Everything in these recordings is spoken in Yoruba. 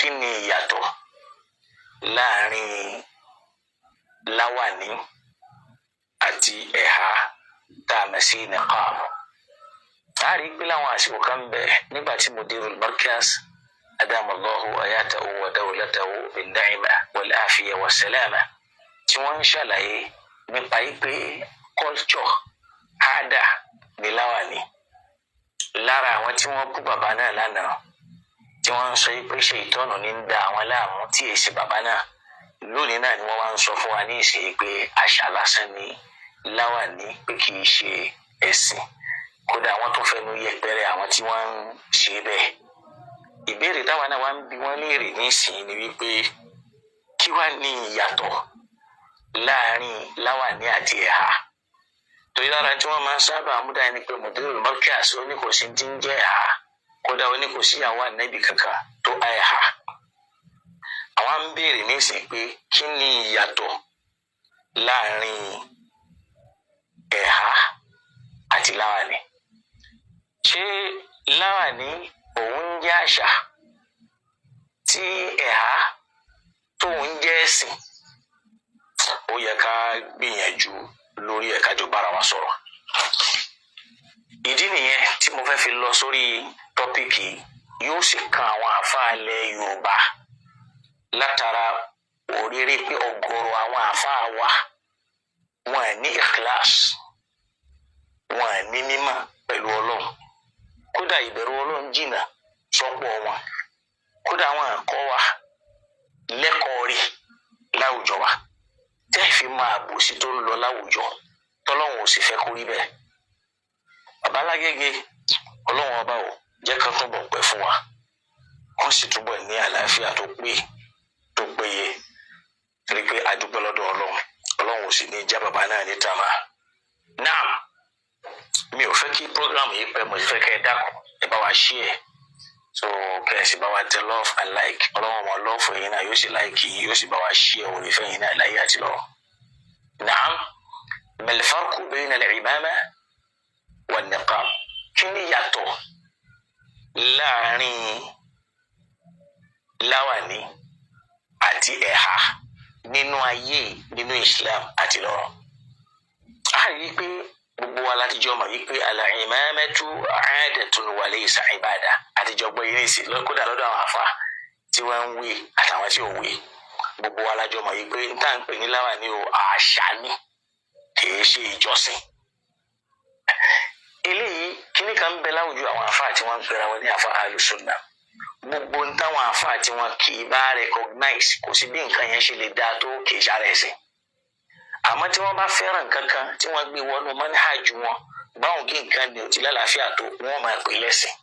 kí ni ìyàtọ̀ láàrin láwàní àti ẹ̀há tá a mọ̀ sí niqab. a rí pé láwọn àsìkò kan bẹ̀ nígbà tí mudirul markaz adamallahu ayatahu wa dawlatahu bin ni'ma wal afiya wa salama tí wọ́n ń ṣàlàyé nípa pé culture àdá ní láwàní. lára àwọn tí wọ́n bú bàbá náà lánàá tí wọ́n ń sọ pé ṣe ìtọ́nà ní ń da àwọn láàmú tí èsì bàbá náà lónìí náà ni wọ́n wá ń sọ fún wa ní ìṣe pé àṣà lásán ni láwàní pé kì í ṣe ẹ̀sìn. kódà wọ́n tún fẹnu yẹpẹrẹ àwọn tí wọ́n ń ṣe bẹ́ẹ̀. ìbéèrè táwọn náà wá ń bi wọ́n léèrè nísìnyí ni wípé kí wá ní ìyàtọ̀ láàrin láwàní àti ẹ̀há. torí lára tí wọ́n máa ń sábà mú dání pé mudirul markaz oníkòsí ti ń jẹ́ ẹ̀há kódà oníkòsí àwọn ànábì kankan tó ẹ̀há. àwọn ń béèrè nísìnyí pé kí ni ìyàtọ̀ láàrin ẹ̀há àti láwàní. ṣé láwàní òun ń jẹ́ àṣà tí ẹ̀há tóun jẹ́ ẹ̀sìn? ó yẹ ká gbìyànjú lórí ẹ̀ka jọ bára wa sọ̀rọ̀. ìdí nìyẹn tí mo fẹ́ fi lọ sórí tọ́píìkì yóò sì kan àwọn àáfàá ilẹ̀ Yorùbá látara òréré pé ọ̀gọ̀rọ̀ àwọn àáfàá wa wọn ní ikhlas, wọn ní mímọ́ pẹ̀lú Ọlọ́run. kódà ìbẹ̀rù Ọlọ́run jìnnà sọ́pọ̀ wọn. kódà wọn kọ́ wa lẹ́kọ̀ọ́ rí láwùjọ wa tẹ́ fi máa bòsí tó ń lọ láwùjọ tọ́lọ́run ò sì fẹ́ kó rí bẹ́ẹ̀. bàbá Lágége Ọlọ́run ọba ò jẹ́ ká túbọ̀ pẹ́ fún wa, wọ́n sì túbọ̀ ní àlàáfíà tó péye. rí pé adúpẹ́ lọ́dọ̀ Ọlọ́run ò sì ní já bàbá náà ní tàmá. náà mi ò fẹ́ kí program yìí pẹ́, mo sì fẹ́ kẹ́ ẹ dákun ẹ bá wa share, so kẹ́ ẹ sì bá wa tẹ love and like. Ọlọ́run ọmọ love yìí náà yóò sì like yìí, yóò sì bá wa share orí fẹ́ yìí náà láyé àti lọ́wọ́. نعم، ما الفرق بين العمامة والنقاب؟ kí ni yàtọ̀ láàrin láwàní àti ẹ̀há nínú ayé nínú Islam àti lọ́run? a rí i pé gbogbo wa látijọ́ mọ̀ wípé al-imamatu 'adatun wa laysa 'ibada. àtijọ́ gbọ́ eré sí kódà lọ́dọ̀ àwọn àfa tí wọ́n ń wé àtàwọn tí ò wé. gbogbo wa lájọ mọ̀ wípé n tá à ń pè ní láwàní o àṣà ni, kìí ṣe ìjọsìn. eléyìí kíní kan ń bẹ láwùjọ àwọn àfa tí wọ́n ń pera wọn ní àfa alùsùnà. gbogbo ń táwọn àfa tí wọ́n kì í bá recognize, kò sí bí nǹkan yẹn ṣe lè dáa tó kìí ṣàrẹ̀ ẹ̀sìn. àmọ́ tí wọ́n bá fẹ́ràn kankan tí wọ́n gbé wọnú manhaj wọn, báwọn kí nǹkan ní òtí lálàáfíà tó wọ́n máa pè lẹ́sìn.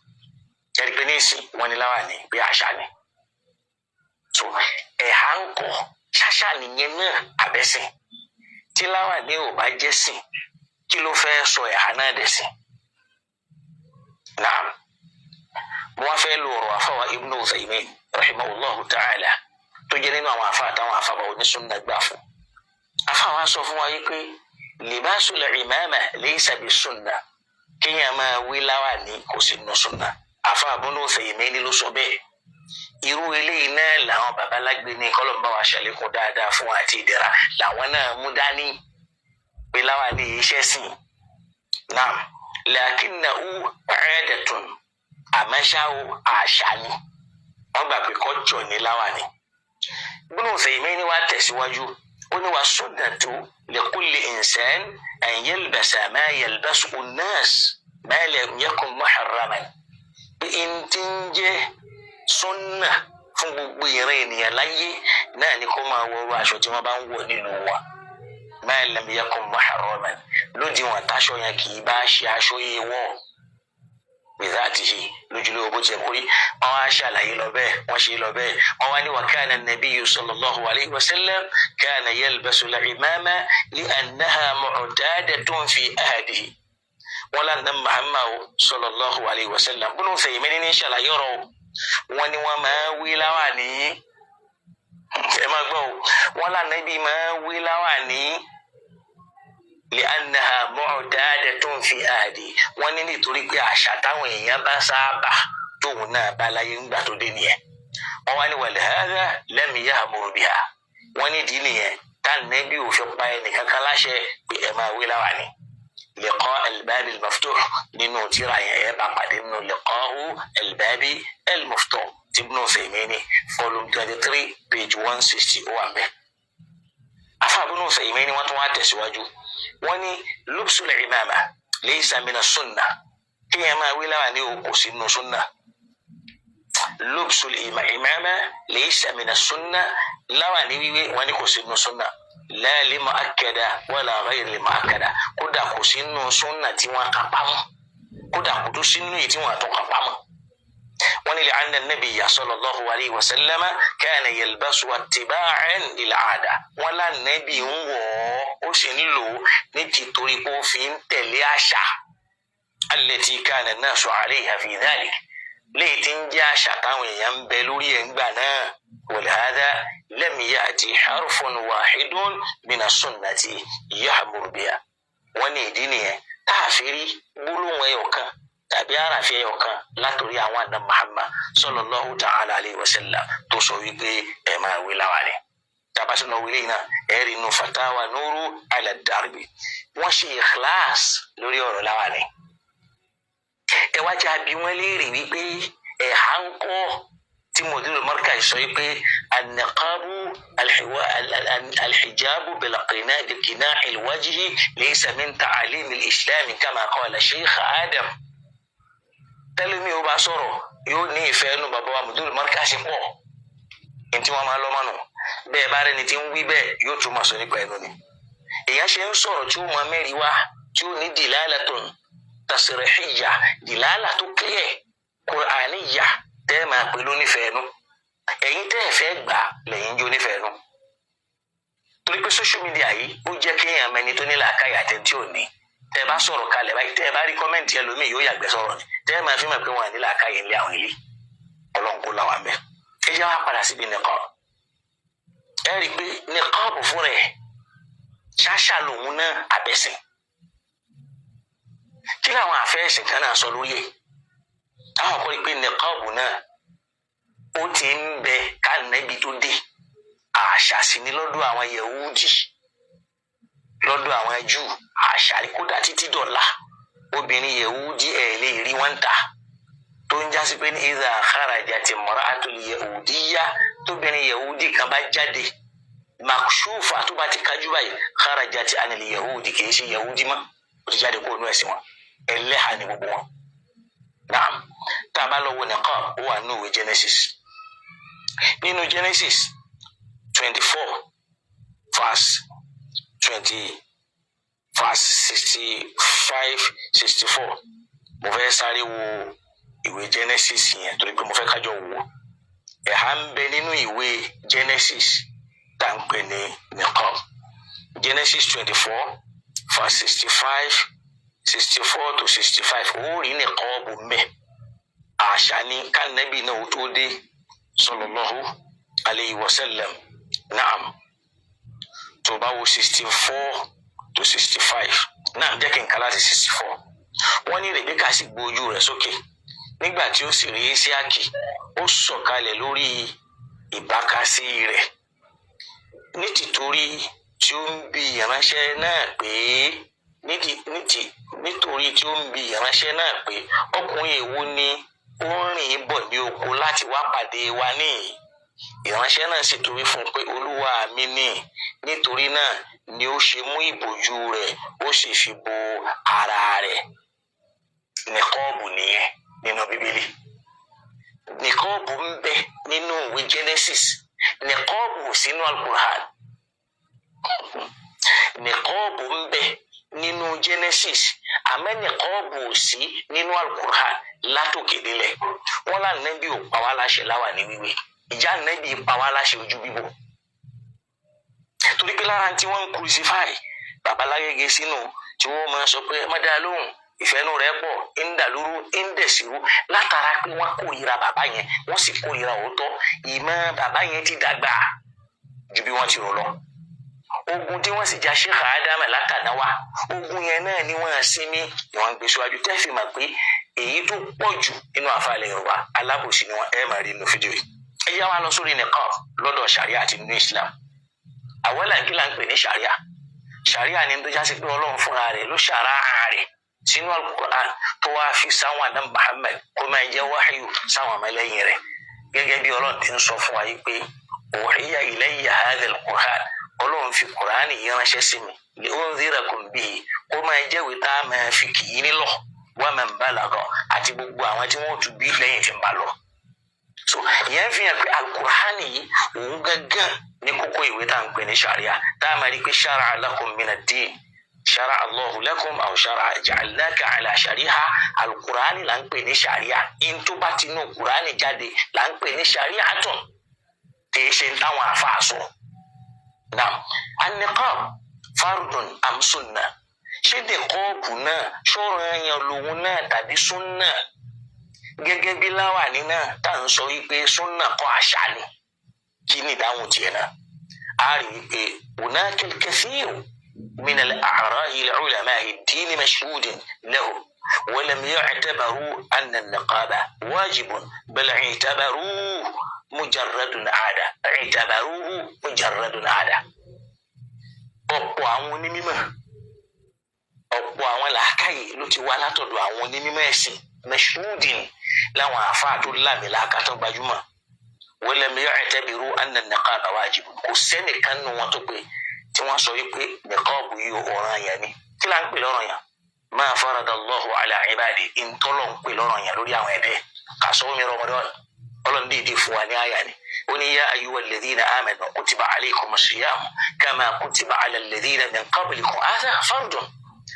ẹ̀rí pé ní ìsìn wọn ní láwàní pé àṣà ni. so ẹ̀há ń kọ́ ṣáṣà nìyẹn náà àbẹ́sìn. tí láwàní ò bá jẹ́ sìn, kí ló fẹ́ sọ ẹ̀há náà dẹ̀sìn? naam, mo wá fẹ́ lo ọ̀rọ̀ àfáwà Ibn Uthaymin rahimahullahu ta'ala tó jẹ́ nínú àwọn àfa àtàwọn àfàbà onísùnnà gbà fún. àfáwà sọ fún wa yìí pé libasul imama laysa bis-sunnah, kéèyàn máa wí láwàní kò sí nínú sunnah. àfáà Ibn Uthaymin ló sọ bẹ́ẹ̀. irú eléyìí náà làwọn babalágbé ní kọlọmbà wa ṣàlékún dáadáa fún àti ìdẹ̀ra làwọn náà mú dání pé láwàní iṣẹ́ sìn. naam, lakinnahu 'adatun, àmọ́ṣáwó àṣà ni. wọ́n gbà pé kọ́jọ ní láwàní. Ibn Uthaymin ni wàá tẹ̀síwájú, ó ní wa sunnatu li kulli insan an yalbasa ma yalbasu an-nas ma lam yakun muharraman. pé n ti ń jẹ́ sunna fún gbogbo ìran ènìyàn láyé náà ni kó máa wọ aṣọ tí wọ́n bá ń wọ̀ nínú wa ma lam yakun muharraman, lódiwọ̀n táṣọ yẹn kì í bá ṣe aṣọ yìí wọ̀ bizatihi, lójúlówó bó ti kórí. wọ́n wá ṣàlàyé lọ bẹ́ẹ̀, wọ́n ṣe lọ bẹ́ẹ̀. wọ́n wá ní wa kana an-nabiyyu sallallahu alayhi wa sallam kana yalbasu al-imama li'annaha mu'tadatun fi ahdihi. wọ́n lánà Muhammad sallallahu alayhi wa sallam bùnú fèyìmẹ́ni ní ṣàlàyé ọ̀rọ̀. wọ́n ní wọ́n máa wí láwàní. ẹ máa gbọ́ wọ́n lánà ibi máa wí láwàní li'annaha mu'tadatun fi ahdi. wọ́n ní nítorí pé àṣà táwọn èèyàn bá sábà tóun náà bá láyé ńgbà tó dé nìyẹn. wọ́n ní walihadha lam ya'mur biha wọ́n ní ìdí nìyẹn tánàbí ò fi pa ẹnìkankan láṣẹ pé ẹ máa wí láwàní. liqa al-bab al-maftuh nínú tírà yẹn ẹ bá pàdé nínú liqa'u al-bab al-maftuh Ibn Uthaymeen volume 23 page 160 ó wà ńbẹ̀. afa Ibn Uthaymeen wọ́n tún wá tẹ̀síwájú wọ́n ní lubsul imama laysa min as-sunnah kí ẹ máa wí láwàní ò kò sí nínú sunnah. lubsul imama laysa min as-sunnah láwàní wíwé wọ́n ní kò sí nínú sunnah. la li mu'akkada wala ghayr li mu'akkada kódà kò sí nínú sunnah tí wọ́n kápá mọ́ kódà kò tún sí nínú èyí tí wọ́n tó kápá mọ́. wọ́n ní li'anna an-nabiyya sallallahu alayhi wa sallama kana yalbasu ittiba'an lil-'ada wọ́n lá nàbí ń wọ̀ ó sì ń lò ní títorí pé ó fi ń tẹ̀lé àṣà allati kana an-nasu 'alayha fi dhalik léyìí tí ń jẹ́ àṣà táwọn èèyàn ń bẹ lórí ẹ̀ ń gbà náà. ولهذا لم يأتي حرف واحد من السنة يأمر بها wọ́n ní ìdí nìyẹn tá a fi rí gbólóhùn ẹyọkan tàbí àràfin ẹyọkan látòrí àwọn àna Muhammad sallallahu ta'ala alayhi wa sallam tó sọ wípé ẹ máa wí láwàní. tabasi náà wílé náà ẹ rí inú fatawa nuru ala darbi wọ́n ṣe ikhlas lórí ọ̀rọ̀ láwàní. ẹ wá jẹ́ àbí wọ́n léèrè wípé ẹ̀ hà ń kọ́ tí mùdírù markaz sọ pé an-niqabu al-hijabu bil-qina' al-wajhi laysa min ta'alim al-islam kama qala Sheikh Adam. tẹ́lẹ̀mí ó bá sọ̀rọ̀ yóò ní ìfẹ́ nù bàbá wa mùdírù markaz pọ̀ ntí wọ́n máa lọ́ mọ́nu bẹ́ẹ̀ bá rẹni tí ń wí bẹ́ẹ̀ yóò tún máa sọ nípa ẹnu ni. èèyàn ṣe ń sọ̀rọ̀ tí ó máa mẹ́rin wá tí ó ní dilalatun tasrihiyya dilala tó clear Qur'aniyya tẹ́ máa pè lónífẹ̀ẹ́ nu ẹ̀yin tẹ́ ẹ̀ fẹ́ gbà lẹ́yìn jó nífẹ̀ẹ́ nu. torí pé social media yìí ó jẹ́ kéèyàn mẹni tó ní làákàyè àtẹ̀ntí ò ní tẹ́ ẹ bá sọ̀rọ̀ kalẹ̀ báyìí tẹ́ ẹ bá rí kọ́mẹ́ǹtì ẹlòmíì yóò yàgbẹ́ sọ̀rọ̀ ni tẹ́ ẹ máa fi mọ̀ pé wọ́n ní làákàyè ńlẹ̀ àwọn ilé ọlọ́run kó làwọn abẹ́. ẹ jẹ́ wá padà síbi nìkan ẹ rí i pé nìkan fún rẹ̀ ṣáṣà lòun náà àbẹ̀sìn kí làwọn àfẹ́sìn kan náà sọ lórí ẹ̀ àwọn kọ́ rí pé nìkọ́ọ̀bù náà ó ti ń bẹ kánẹ́bí tó dé àṣà sí ni lọ́dọ̀ àwọn Yẹhudi lọ́dọ̀ àwọn Júù àṣà kódà títí dọ̀la obìnrin Yẹhudi ẹ̀ lè rí wọn ta tó ń jásí pé ní idha kharajat imra'atul yahudiyya tóbìnrin Yẹhudi kan bá jáde makshufa tó bá ti kájú báyìí kharajat anil Yahudi kì í ṣe Yahudi mọ́ ó ti jáde kó nú ẹ̀sìn wọn ẹlẹ́hà ni gbogbo wọn. Naam taba lọ wo niqab ó wà nínú ìwé Genesis nínú Genesis 24 verse 65-64 mo fẹ́ sáré wo ìwé Genesis yẹn torí pé mo fẹ́ kájọ wò ẹ̀hà ń bẹ nínú ìwé Genesis tá ń pè ní niqab Genesis 24 verse 64-65 ó rí niqab mẹ́ àṣà ni kánẹ́bí náà ó tó dé sallallahu alayhi wa sallam. Naam tó bá wo 64-65 náà jẹ́ kí n kálá sí 64 wọ́n ní Rèbékà sì gbójú rẹ̀ sókè nígbà tí ó sì rí Ísáàkì ó sọ̀kalẹ̀ lórí ìbákasí rẹ̀ ní tìtorí tí ó ń bi ìránṣẹ́ náà pé nítorí tí ó ń bi ìránṣẹ́ náà pé ọkùnrin èwo ni ó ń rìn bọ̀ ní oko láti wá pàdé wa níhìn. ìránṣẹ́ náà sì torí fún un pé olúwa mi ní nítorí náà ni ó ṣe mú ìbòjú rẹ̀ ó sì fi bo ara rẹ̀. nìkọ́ọ̀bù nìyẹn nínú bíbélì nìkọ́ọ̀bù ń bẹ nínú ìwé Genesis nìkọ́ọ̀bù sínú Al-Qur'an nìkọ́ọ̀bù ń bẹ nínú Genesis àmọ́ nìkọ́ọ̀bù sí nínú Al-Qur'an látòkè délẹ̀ wọ́n lá nẹ́bí ò pa wá láṣẹ láwà ní wíwé ìjà nẹ́bí pa wá láṣẹ ojú bíbò torí pé lára tí wọ́n ń crucify babalágége sínú tí wọ́n máa sọ pé mọ́dá lóhùn ìfẹ́nu rẹ̀ pọ̀ ń dàlúrú ń dẹ̀síru látara pé wọ́n kórìíra bàbá yẹn wọ́n sì kórìíra òótọ́ ìmọ̀ bàbá yẹn ti dàgbà ju bí wọ́n ti rò lọ. ogun tí wọ́n sì já Sheikh Adam látànáwá ogun yẹn náà ni wọ́n sinmi ìwọ̀n gbé síwájú tẹ́ fi mọ̀ pé èyí tó pọ̀ jù nínú àfàlẹ̀ Yorùbá alábòsí ni wọ́n máa rí inú fídíò yìí ẹ yá wa lọ sórí niqab lọ́dọ̀ sharia àti nínú Islam. àwọlà kí là ń pè ní sharia? sharia ni tó jásí pé Ọlọ́run fúnra rẹ̀ ló ṣàrá rẹ̀ sínú al-Qur'an tó wá fi sáwọn àdán Muhammad kó máa jẹ́ wáhíù sáwọn ọmọlẹ́yìn rẹ̀, gẹ́gẹ́ bí Ọlọ́run ti ń sọ fún wa yìí pé uhiya ilayya hadha al-Qur'an, Ọlọ́run fi Qur'an yìí ránṣẹ́ sí mi li unzirakum bihi kó máa jẹ́ wí tá a máa fi kì í nílọ̀ wa man balagha àti gbogbo àwọn tí wọ́n tún bí lẹ́yìn tí ń bá lọ. so ìyẹn fi hàn pé al-Qur'an yìí òun gángan ní kókó ìwé tá à ń pè ní sharia, tá a máa rí pé shara'a lakum min ad-din shara'a Allahu lakum aw shara'a ja'alnaka ala shari'a. al-Qur'an là ń pè ní sharia, in tó bá ti nù Qur'an jáde là ń pè ní shari'atun, kì í ṣe táwọn àfáà sọ. Naam, an-niqab fardun am sunnah? ṣé niqabu náà ṣọ́ran ẹ̀yàn lòun náà tàbí sunna? gẹ́gẹ́ bí láwàní náà tá à ń sọ wípé sunna kọ́ àṣà ni, kí ni ìdáhùn tiẹ̀ náà? a rí i pé hunaka al-kathiru min al-a'ra'i li-'ulama'i ad-din mashhudin lahu wa lam ya'tabaru anna an-niqaba wajibun bal i'tabaruhu mujarradun 'ada. ọ̀pọ̀ àwọn onímọ̀, ọ̀pọ̀ àwọn làákàyè ló ti wá látọ̀dọ̀ àwọn onímọ̀ ẹ̀sìn mashhudin láwọn àfáà tó lámìláka tó gbajúmọ̀. wa lam ya'tabiru anna an-niqaba wajibun, kò sẹ́nìkan nù wọn tó pé tí wọ́n sọ wípé niqabu yìí ọ̀ranyàn ni. kí là ń pè lọ́ranyàn? ma faradallahu ala ibadi, ìntọ́lọ̀ ń pè lọ́ranyàn lórí àwọn ẹ̀dẹ́. kàṣọ́mi Ramadan Ọlọ́run dìídì fún wa ní àyà ni. ó ní yá ayyuhal ladhina amanu kutiba alaykumus siyamu kama kutiba ala alladhina min qablikum hadha fardun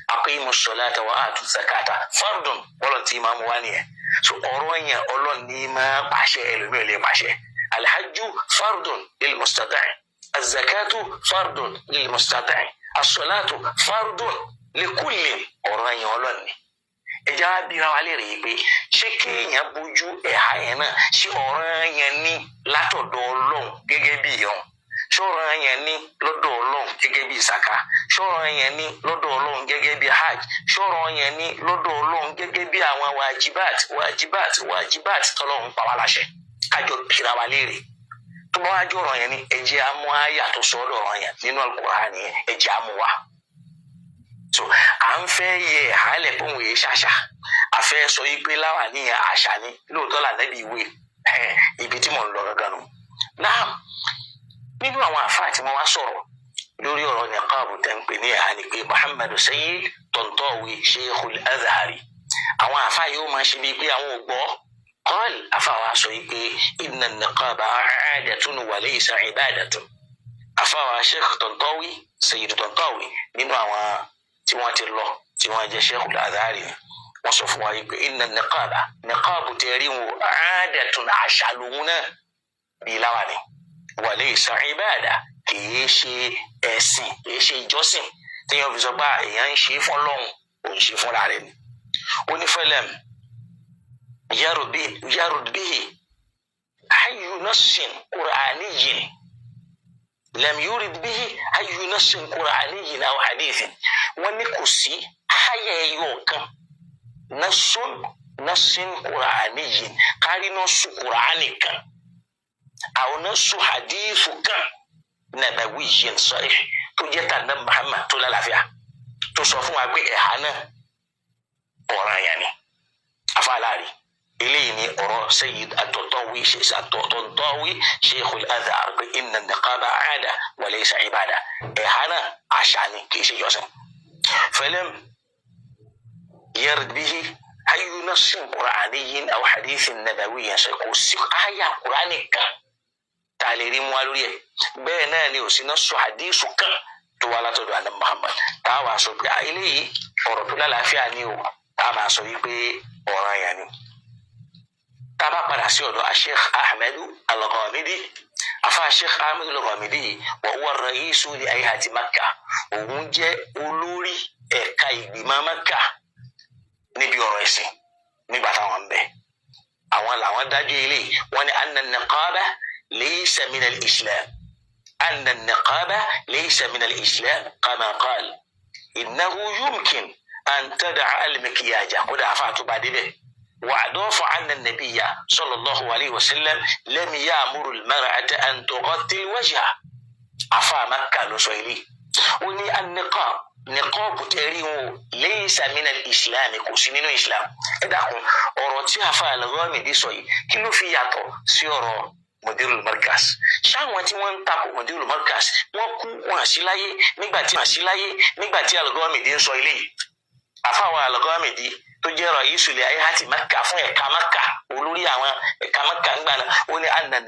aqimus salata wa atuz zakata fardun. Ọlọ́run tí máa mú wá nìyẹn. so ọ̀ranyàn Ọlọ́run ní máa pàṣẹ, ẹlòmíì lè pàṣẹ. alhajju fardun lil mustati', az-zakatu fardun lil mustati', as-salatu fardun likullin. ọ̀ranyàn Ọlọ́run ni. ẹja bíra wa léèrè yìí pé ṣé kéèyàn bójú ẹ̀há yẹn náà ṣé ọ̀ranyàn ní látọ̀dọ̀ Ọlọ́run gẹ́gẹ́ bí ìyọ̀n? ṣé ọ̀ranyàn ní lọ́dọ̀ Ọlọ́run gẹ́gẹ́ bí ìsàká? ṣé ọ̀ranyàn ní lọ́dọ̀ Ọlọ́run gẹ́gẹ́ bí hajj? ṣé ọ̀ranyàn ní lọ́dọ̀ Ọlọ́run gẹ́gẹ́ bí àwọn wajibat tọ́lọ́run pa wá láṣẹ? kájọ bíra wa léèrè. tó bá wá jọ ọ̀ranyàn ní ẹjẹ́ amú àyà tó sọ ọ́ ọ̀ranyàn nínú Al-Qur'an nìyẹn, ẹjẹ́ amú wa. so à ń fẹ́ yẹ àálẹ̀ fún òye ṣàṣà, a fẹ́ sọ yìí pé láwà níyẹn àṣà ni, lóòótọ́ là nẹ́bí ìwé ibi tí mò ń lọ lọ́dọ̀ nù. náà nínú àwọn àfáà tí wọ́n wá sọ̀rọ̀ lórí ọ̀rọ̀ niqab tẹ́ ń pè ní ẹ̀há ni pé Muhammad Sayyid Tantawi Sheikhul Azhari, àwọn àfáà yóò máa ṣe bíi pé àwọn ò gbọ́. qal àfáà wa sọ yìí pé inna an-niqaba 'adatun wa laysa 'ibadatun. àfáà wa Sheikh Tantawi Sayyid Tantawi nínú àwọn tí wọ́n ti lọ tí wọ́n jẹ́ Sheikhul Azhari wọ́n sọ fún wa yìí pé inna an-niqaba, niqabu tẹ̀rí wo 'adatun àṣà lòun náà bíi láwàní wa laysa 'ibada, kìí ṣe ẹ̀sìn, kìí ṣe ìjọsìn téèyàn fi sọ pé èèyàn ń ṣe fún Ọlọ́run, ò ń ṣe fúnra rẹ̀ ni. ó ní falam yarud bihi ayyu nassin qur'aniyyin, lam yurid bihi ayyu nassin qur'aniyyin aw hadithin. wọ́n ní kò sí àyà ẹyọ kan nassin qur'aniyyin, kárí nọ́ọ̀sù Qur'ani kan àwọn nọ́ọ̀sù hadithu kan nabawiyyin sahih tó jẹ́ tànà Muhammad tó lálàáfíà tó sọ fún wa pé ẹ̀há náà ọ̀ranyàn ni. afáàlárí eléyìí ni ọ̀rọ̀ Sayyid Tantawi Sheikhul Azhar pé inna an-niqaba 'ada wa laysa 'ibada, ẹ̀há náà àṣà ni kì í ṣe ìjọsìn. falam yarid bihi ayyu nassin qur'aniyyin aw hadithin nabawiyyin, kò sí àyà Qur'ani kan tá a lè rí mú wa lórí ẹ̀. bẹ́ẹ̀ náà ni ò sí nassu hadithu kan tó wá látọ̀dọ̀ àná Muhammad tá a wà sọ pé eléyìí ọ̀rọ̀ tó lálàáfíà ni o, tá a máa sọ wípé ọ̀ranyàn ni. tá a bá padà sí ọ̀dọ̀ Sheikh Ahmed Al-Ghamidi, afa Sheikh Ahmed Al-Ghamidi wa huwa ar-ra'isu li hay'ati Makkah, òun jẹ́ olórí ẹ̀ka ìgbìmọ̀ Makkah níbi ọ̀rọ̀ ẹ̀sìn nígbà táwọn ń bẹ. àwọn làwọn dájú ilé wọn ni anna an-niqaba laysa min al-islam, anna an-niqaba laysa min al-islam kama qala innahu yumkin an tad'a al-mikyaja. kódà afa tó bá débẹ̀ wa adafa أن النبي صلى الله عليه وسلم لم يأمر المرأة أن تغطي الوجه. أفا مكة لسويلي وني النقاب تريه ليس من الإسلام كسنين الإسلام. إذا أردت أفا الغامدي سوي كيلو في ياتو سيورو مدير المركز ṣáwọn tí wọ́n ń takò mọ̀dúró markaz wọ́n kú wọn àṣìláyé nígbà tí Al-Ghamidi ń sọ ilé yìí. àfàwọn Al-Ghamidi tó jẹ́ ra'isul hay'ati Makka fún ẹ̀ka Makka olórí àwọn ẹ̀ka Makka ń gbà náà ó ní anna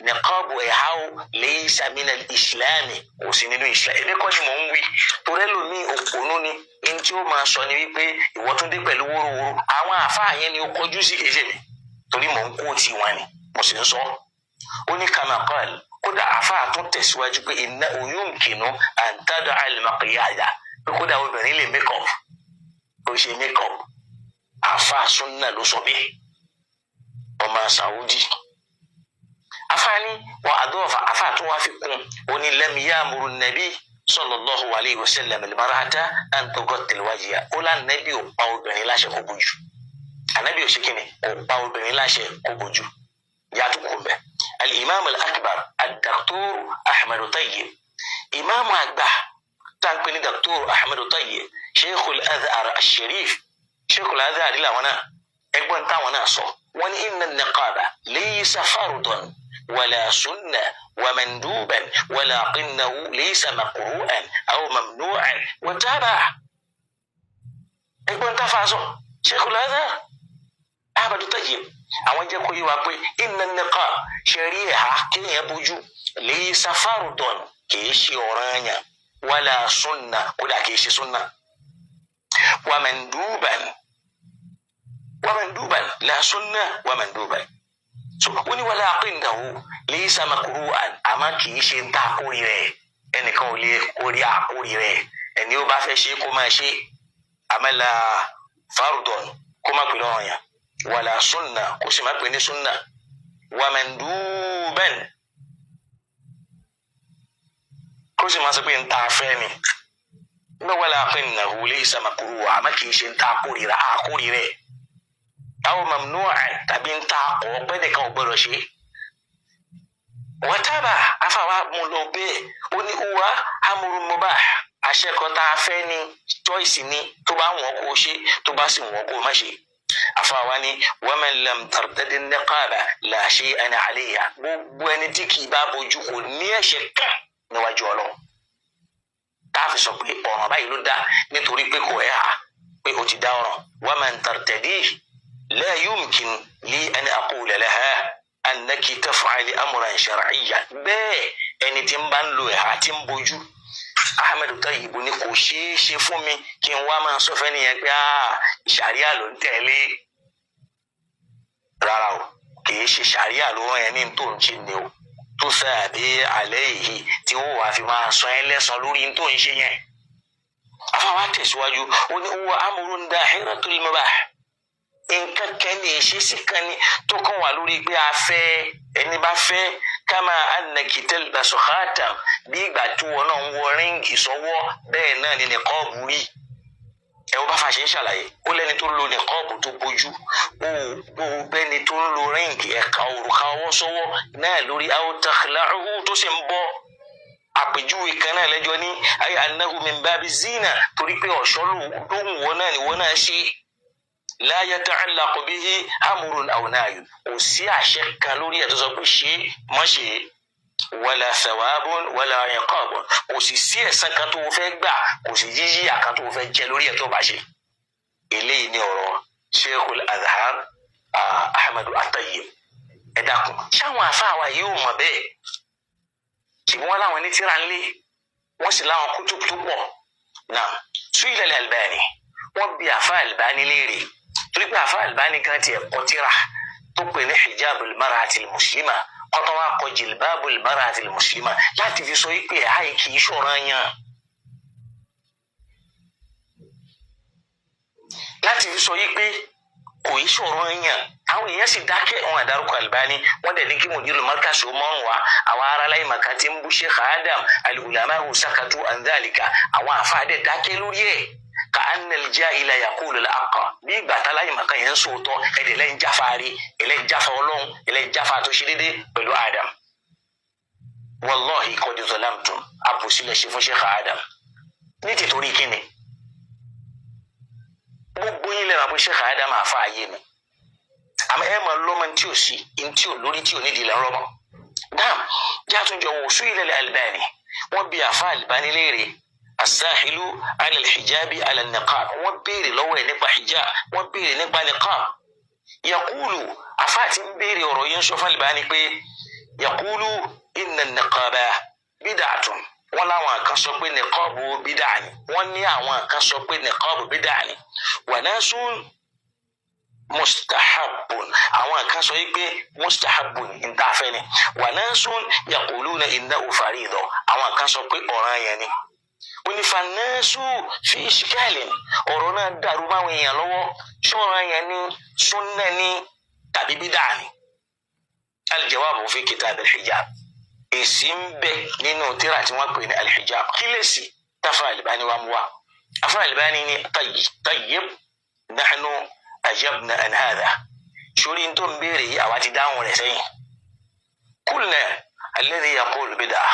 niqabu ẹ̀háwó laysa min al-islam kò sí nínú islam. èmi kọ́ ni mò ń wí torí ẹlòmíì òpònú ni ẹni tí ó máa sọ ni wípé ìwọ tún dé pẹ̀lú wórówóró àwọn àfáà yẹn ni ó kọjú sí kéṣe mi torí mò ń kó tiwọn ni mo sì ń sọ. ó ní kama qal kódà àfáà tó tẹ̀síwájú pé inna yumkinu an tad'a al-maqyada pé kódà obìnrin lè make up ó ṣe make up. àfáà súnà ló sọ bẹ́ẹ̀ ọmọ Saudi. àfáà ní wà àdọ́fà àfáà tó wá fi kún ó ní lam ya'muru an-nabi sallallahu alayhi wa sallam al-mar'ata an tughatti al-wajha. ó lá nàbí ò pa obìnrin láṣẹ kó bójú. ànábì ò ṣe kíni ò pa obìnrin láṣẹ kó bójú. يعتقون به الإمام الأكبر الدكتور أحمد طيب إمام أكبر تنقل الدكتور أحمد طيب شيخ الأزهر الشريف شيخ الأزهر لا ونا إقبل تاونا صو وإن النقابة ليس فرضا ولا سنة ومندوبا ولكنه ليس مقروءا أو ممنوعا وتابع إقبل تفعصو شيخ الأزهر أحمد طيب àwọn jẹ́ kó yé wa pé inna niqab ṣẹ̀ríà kéèyàn bójú laysa fardan kìí ṣe ọ̀ranyàn wala sunna kódà kìí ṣe sunna wa manduban la sunna wa manduban. so ó ní walakinahu laysa makruhan àmọ́ kìí ṣe ń ta àkórí rẹ̀ ẹnìkan ò lè kórí àkórí rẹ̀ ẹni ó bá fẹ́ ṣe kó máa ṣe àmọ́ la fardan kó má pè lọ́ranyàn wala sunna kò sì má pè ní sunna wa manduban kò sì má sọ pé ń ta afẹ́ ni ní walakinahu laysa makruha àmọ́ kìí ṣe ń ta àkórí rẹ̀ aw mamnu'an tàbí ń ta ọ̀pẹ́ nìkan ò gbọ́dọ̀ ṣe. wọ́tábà afáwa mú lọ bẹ́ẹ̀ ó ní huwa amrun mubah àṣẹkọ̀tà afẹ́ ni choice ni tó bá wọ́n kó ṣe tó bá sì wọ́n kó má ṣe. àfàwa ni waman lam tartadi niqaba la shay'an 'alayha gbogbo ẹni tí kì í bá bójú kò ní ẹ̀ṣẹ̀ kan níwájú Ọlọ́run. táàfin sọ pé ọ̀ràn báyìí ló dá nítorí pé kò ẹ̀ hà pé ó ti dá ọ̀ràn. waman tartadi la yumkin li an aqula laha annaki taf'ali amran shar'iyyan. bẹ́ẹ̀ ẹni tí ń bá ń lo ẹ̀hà tí ń bójú Ahmed Tayyib ni kò ṣeé ṣe fún mi kí n wá máa sọ fẹ́ nìyẹn pé ṣàríà ló ń tẹ̀lé. rárá o kìí ṣe ṣàríà ló rán ẹni tó ń ṣe ni o tó sàbí alẹ́ yìí tí wọ́n wàá fi máa san ẹ́ lẹ́san lórí tó ń ṣe yẹn. afáwa tẹ̀síwájú ó ní huwa amrun dahiratul mubah nǹkan kan ní ìṣesí kan ní tó kàn wá lórí pé a fẹ́ ẹni bá fẹ́ kama annaki talbasu khatam bí ìgbà tí wọn náà ń wọ ríǹgì sọ́wọ́ bẹ́ẹ̀ náà ni nìkọ́ọ̀bù rí. ẹ wọ́n bá fàṣẹ ń ṣàlàyé ó lẹ́ni tó lo nìkọ́ọ̀bù tó bójú ó bẹ́ni tó ń lo ríǹgì ẹ̀ka òrùka ọwọ́ sọ́wọ́ náà lórí aw takhla'uhu tó sì ń bọ́. àpèjúwe kan náà lẹ́jọ́ ní ay annahu min babi zina torí pé ọ̀ṣọ́ lóhùn wọn náà ni wọn náà ṣe. la yata'allaqu bihi amrun aw nahyun kò sí àṣẹ kan lórí ẹ̀ tó sọ pé ṣe mọ́ ṣe wala thawabun wala iqabun kò sì sí ẹ̀san kan tó fẹ́ gbà kò sì yíyíyà kan tó fẹ́ jẹ lórí ẹ̀ tó bá ṣe. eléyìí ni ọ̀rọ̀ Sheikhul Azhar Ahmad At-Tayyib. ẹ dákun ṣáwọn àfáàwà yìí ò mọ̀ bẹ́ẹ̀ ṣùgbọ́n wọn láwọn ní tíra ńlé wọ́n sì láwọn kútùbù tó pọ̀ náà. Su'ila al-Albani wọ́n bi àfáà Albani léèrè torí pé àfáà Albani kan tiẹ̀ kọ tíra tó pè ní hijabul mar'atil muslima ọ̀tọ̀ wa kọ jilbabul mar'atil muslima láti fi sọ pé àì kì í ṣọ̀ranyàn. láti fi sọ pé kò í ṣọ̀ranyàn àwọn èèyàn sì dákẹ́ wọn àdárúkọ Albani wọ́n dẹ̀ ní kí mudirul markaz mọ́rùn wa àwọn aráàlá ìmàkà tí ń bú Sheikh Adam al-ulama sakatu an dhalika àwọn àfáà dẹ̀ dákẹ́ lórí ẹ̀ كأن الجاهل يقول الحق bí ìgbà táláyé màkà yẹn ń sòótọ́ ẹ̀dẹ̀ lẹ́yìn jáfárí ẹlẹ́yìn jáfa ọlọ́run ẹlẹ́yìn jáfa tó ṣe déédéé pẹ̀lú Adam. wallahi qad zalamtum àbòsílẹ̀ ṣe fún Sheikh Adam ní tìtorí kíni gbogbo yín lẹ́nu àbò Sheikh Adam àfa ayé mi àmọ́ ẹ̀ máa lọ́mọ tí ò sí tí ò lórí tí ò nídìí lẹ́nu lọ́mọ. dáàm játúnjọ wò sún ilẹ̀ Albani wọ́n bí àfa Albani léèrè الساحل على الحجاب على النقاب وبيري لو نبا حجاب وبيري نبا نقاب يقول أفات بيري وروين شوف الباني بي يقول إن النقاب بدعة ولا وان سوق نقاب بدعني ونيا وان سوق نقاب بدعني وناس مستحب àwọn kan sọ pé مستحب ń ta fẹ́ ni وناس يقولون إنه فريضة àwọn kan sọ pé ọ̀ranyàn ni onífanẹ́sù fi ìṣìkàlẹ̀ ọ̀rọ̀ náà dàrú máwọn èèyàn lọ́wọ́ ṣọ́ra yẹn ní súnnà ní tàbí bídà ni. aljawabu fi kitab alhijab èsì ń bẹ nínú tírà tí wọ́n pè ní alhijab kí lè sí tafa Albani wa mú wa afa Albani ní tayyib nahnu ajabna an hadha ṣorí tó ń béèrè yìí àwa ti dáhùn rẹ̀ sẹ́yìn. kulna alladhi yaqulu bid'ah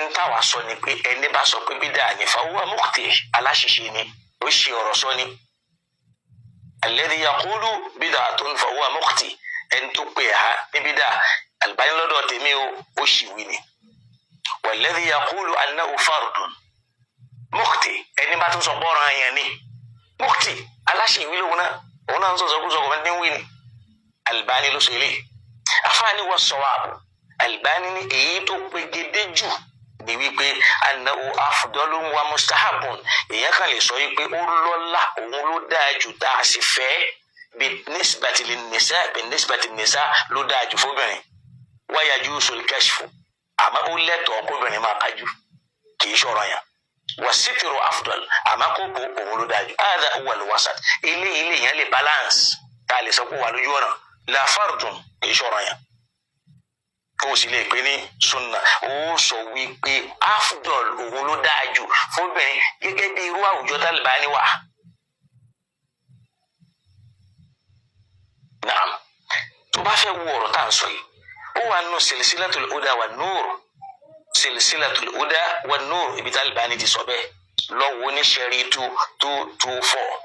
nta wa sọ ni pé ẹni bá sọ pé bídà ní fahuwa mukhti aláṣìṣe ni ó ṣe ọ̀rọ̀ sọ ni alladhi yaqulu bid'atun fahuwa mukhti ẹni tó pè ha ní bídà Albani lọ́dọ̀ tèmi ó ṣì wí ni walladhi yaqulu annahu fardun mukhti ẹni bá tún sọ bọ́ọ̀rọ̀ àyàn ni mukhti aláṣìwí lòun náà ń sọ sọkúsọ kò máa ń wí ni Albani ló sọ ilé afáàní wọ sọwáàbù Albani ní èyí tó pegedé jù ni wípé annahu afdalun wa mustahabun èèyàn kan lè sọ wípé ó lọ́lá òun ló dáa jù tá a sì fẹ́ bí nisbati nisa ló dáa jù fóbìnrin wa yajusul kashfu àmọ́ ó lẹ́tọ̀ọ́ kóbìnrin máa kájú kì í ṣọ̀rọ̀ yẹn wa sitru afdal àmọ́ kó bo òun ló dáa jù hadha huwa alwasat ilé yẹn lè balance tá a lè sọ pé wà lójú ọ̀nà la fardun kì í ṣọ̀rọ̀ yẹn ó sì lè pè ní sunna ó sọ wípé afdol òun ló dáa jù fóbìnrin gẹ́gẹ́ bí irú àwùjọ Tálíbánì wà. naam tó bá fẹ́ wo ọ̀rọ̀ tá à ń sọ yìí ó wà nù silsilatul huda wan nur silsilatul huda wan nur ibi Tálíbánì ti sọ bẹ́ẹ̀ lọ́wọ́ ní sẹ́rí 224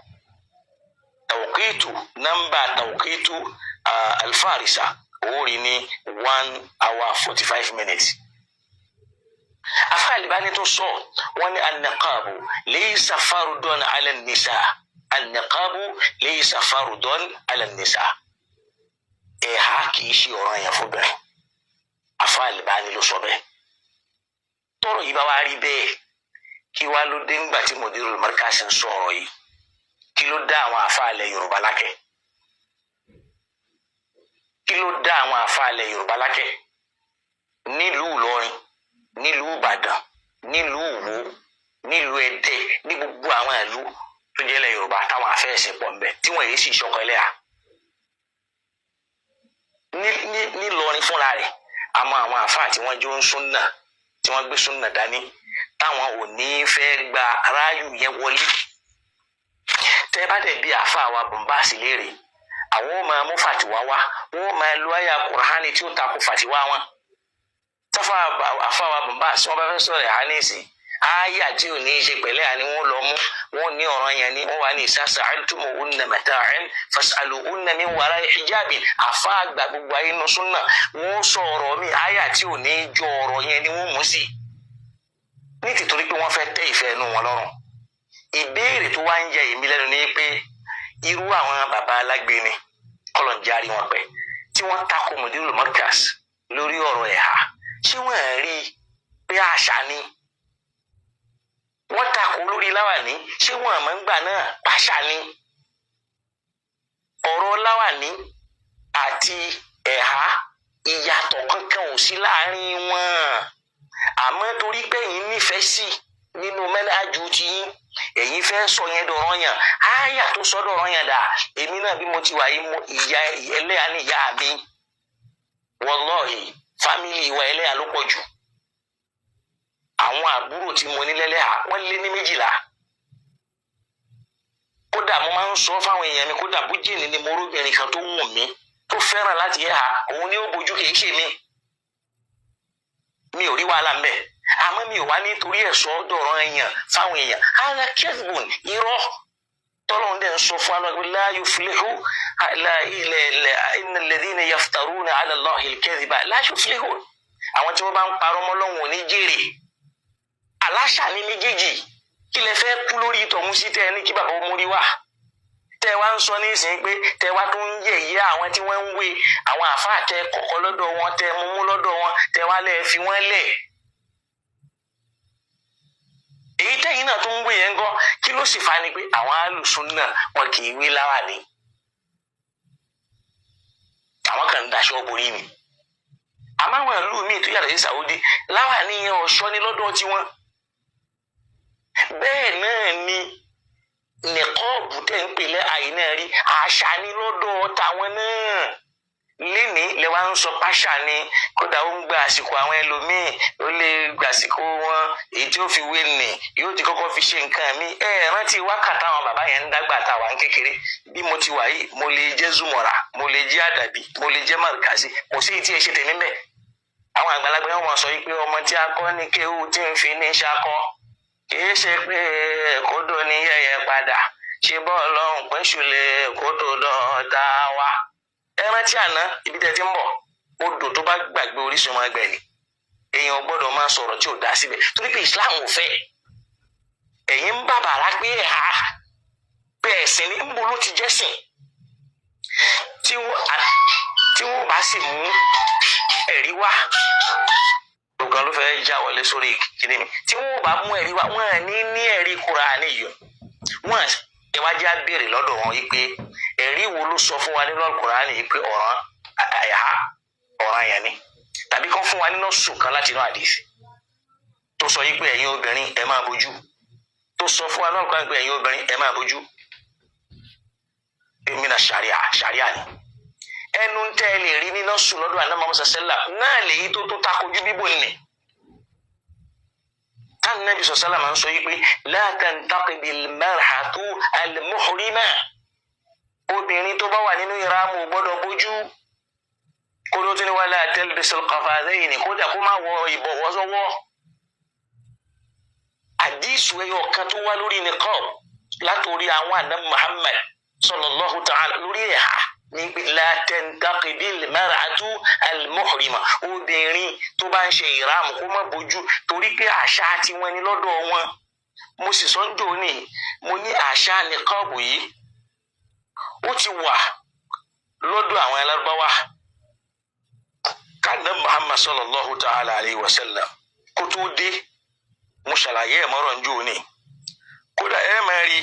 tawqitu nọ́mbà tawqitu alfarisa orí ní 1 hour 45 minutes. afa Albani tó sọ wọ́n ní an-niqabu laysa fardun ala an-nisa an-niqabu laysa fardun ala an-nisa ẹ̀há kì í ṣe ọ̀ranyàn fóbìnrin afa Albani ló sọ bẹ́ẹ̀. tọrọ yìí bá wá rí bẹ́ẹ̀ kí wá ló dé ńgbà tí Mudirul Markaz ń sọ̀rọ̀ yìí kí ló dá àwọn afa alẹ́ Yorùbá lákẹ́ kí ló dá àwọn àfàlẹ̀ Yorùbá lákẹ́ nílùú Ìlọrin nílùú Ìbàdàn nílùú Ìwó nílùú Ẹdẹ ní gbogbo àwọn ìlú tó jẹ́lẹ̀ Yorùbá táwọn afẹ́ẹ̀sìn pọ̀ ńbẹ tí wọ́n yìí sì ṣọkọ ẹlẹ́yà nílọrin fúnra rẹ̀ àmọ́ àwọn àfáà tí wọ́n jó ń súnà tí wọ́n gbé súnà dání táwọn ò ní fẹ́ gba aráàlú yẹn wọlé tẹ́ bá dẹ̀ bí àfáà wa Bùnbáàsì léèrè àwọn máa mú fàtiwá wá wọn máa lo àyà Kùránì tí ó takò fàtiwá wọn táfà àfáwà Bùnbáàsì wọn bá fẹ́ sọ̀rọ̀ àníìsì àyà tí ò ní í ṣe pẹ̀lẹ́ àní wọn lọ mú wọn ní ọ̀ràn yẹn ni wọn wà ní sasa'altumuhunna mata'an fas'aluhunna min wara'i hijabin àfa àgbà gbogbo ayé nu súnà wọn sọ̀rọ̀ mi àyà tí ò ní í jọ ọ̀rọ̀ yẹn ni wọn mú sí ní tìtorí pé wọn fẹ́ tẹ́ ìfẹ́ inú wọn lọ́rùn. ìbéèrè tó wá ń yẹ èmi lẹ́nu ni pé irú àwọn bàbá alágbèéni kọlọ̀njárí wọn pẹ́ tí wọ́n takò Mudirul Markaz lórí ọ̀rọ̀ ẹ̀há ṣé wọ́n rí pé àṣà ni wọ́n takò lórí láwàní ṣé wọ́n àmọ́ ń gbà náà pàṣà ni ọ̀rọ̀ láwàní àti ẹ̀há ìyàtọ̀ kankan ò sí láàrin wọn àmọ́ torí pé ẹ̀yin nífẹ̀ẹ́ sí nínú mẹ́nájú tí ẹ̀yin fẹ́ sọ yẹn dọ̀rọ̀ yàn áyà tó sọ dọ̀rọ̀ yàn dà èmi náà bí mo ti wà yìí mo ìyá ẹlẹ́yà ní ìyá mi wallahi fámìlì ìwà ẹlẹ́yà ló pọ̀ jù àwọn àbúrò tí mo ní lẹ́lẹ́yà wọ́n lé ní 12 kódà mo máa ń sọ fáwọn èèyàn mi kódà bújìnì ni mo róbìnrin kan tó wù mí tó fẹ́ràn láti yẹ ha òun ni ó bójú kì í ṣe mi ò rí wàhálà ń bẹ̀ àmọ́ mi ò wá nítorí ẹ̀sọ́ dọ̀rọ̀ èèyàn fáwọn èèyàn ara kẹ́sìbùn irọ́ tọ́lọ́run dẹ̀ ń sọ fún anáwó la yuflihu innal ladhina yaftaruna ala Allahi al-kadhiba la yuflihu àwọn tí wọ́n bá ń parọ́ mọ́ Ọlọ́hun ò ní jèrè aláṣà ní méjèèjì kí lẹ fẹ́ kú lórí ìtọ̀hún sí tẹ́ ẹ ní kí bàbá ó múrí wá tẹ́ wá ń sọ ní ìsìn pé tẹ́ wá tó ń yẹ̀yẹ́ àwọn tí wọ́n ń wé àwọn àfáà tẹ́ kọ́kọ́ lọ́dọ̀ wọn tẹ́ mú lọ́dọ̀ wọn tẹ́ wá lẹ́ẹ̀ fi wọ́n lẹ̀ èyí tẹ́yìn náà tó ń wé yẹn gan kí ló sì fa ni pé àwọn alùsùn náà wọn kì í wí láwàní àwọn kan ń daṣọ borí ni àmọ́ àwọn ìlú míì tó yàtọ̀ sí Saudi láwàní yẹn ọ̀ṣọ́ ní lọ́dọ̀ tiwọn bẹ́ẹ̀ náà ni nìkọ́ọ̀bù tẹ̀ ń pèlẹ́ àyínà rí àṣà ní lọ́dọ̀ táwọn náà léni lè wá ń sọ páṣà ni kódà ó ń gba àsìkò àwọn ẹlòmíì ó lè gba àsìkò wọn èyí tí ó fi wé nì yóò ti kọ́kọ́ fi ṣe nǹkan mi rántí wákàtí àwọn bàbá yẹn ń dágbà táwa ń kékeré bí mo ti wà yìí mo lè jẹ́ zumora mo lè jẹ́ àdàbí mo lè jẹ́ markazi kò sí tí ẹ ṣe tèmi bẹ́ẹ̀ àwọn àgbàlagbà wọn sọ pé ọmọ tí a kọ́ ní kéwù tí ń fi ní ṣakọ́ kìí ṣe pé kódò ní yẹ̀yẹ́ padà ṣe bọ́ọ̀lù ọ̀hún pẹ́ṣùlẹ̀ kódò dọ́ta wa ẹran tí àná ibi tẹ́ ti ń bọ̀ odò tó bá gbàgbé orísun ọmọ ẹgbẹ́ ni èèyàn gbọ́dọ̀ máa sọ̀rọ̀ tí ò dá síbẹ̀ torí pé Islam ò fẹ́ ẹ̀yin ń bàbàrà pé pé ẹ̀sìn ní ń bo ló ti jẹ́sìn tí wọ́n bá sì mú ẹ̀rí wá ògàn ló fẹ́ já wọlé sórí kìnìún mi tí wọ́n bá mú ẹ̀rí wá wọ́n ní ẹ̀rí Kùránì yìí wọ́n ìwájú á béèrè lọ́dọ̀ wọn yìí pé ẹ̀rí wo ló sọ fún wa nínú Al-Kùránì yìí pé ọ̀ràn yẹn ni tàbí kán fún wa nínú sùn kan láti inú àdìsí tó sọ yìí pé ẹ̀yin obìnrin ẹ máa bójú tó sọ fún wa nínú Al-Kùránì pé ẹ̀yin obìnrin ẹ máa bójú èmi náà ṣàríà ni ẹnu ń tẹ́ ẹ lè rí nínú sùn lọ́dọ̀ àná Muhammad sallallahu náà lèyí tó takojú bíbò nì kan Nabi sallallahu máa ń sọ yìí pé la tantaqibil mar'atu al-muhrima obìnrin tó bá wà nínú ìrámù gbọ́dọ̀ bójú kó ló tún ní wala talbisul qafazayni kódà kó má wọ ìbọ̀wọ́ sọ́wọ́ àdísù ẹyọ kan tó wá lórí niqab látòrí àwọn àná Muhammad sallallahu ta'ala lórí ẹ̀hà ní la tantaqibil mar'atu al-muhrima obìnrin tó bá ń ṣe ìrámù kó má bójú torí pé àṣà tiwọn ni lọ́dọ̀ wọn mo sì sọ ń jò ní mo ní àṣà niqab yìí ó ti wà lọ́dọ̀ àwọn Lárúbáwá kàdé Muhammad sallallahu ta'ala alayhi wa sallam kó tó dé mo ṣàlàyé ẹ̀ mọ́rọ̀ ń jò ní kódà ẹ máa rí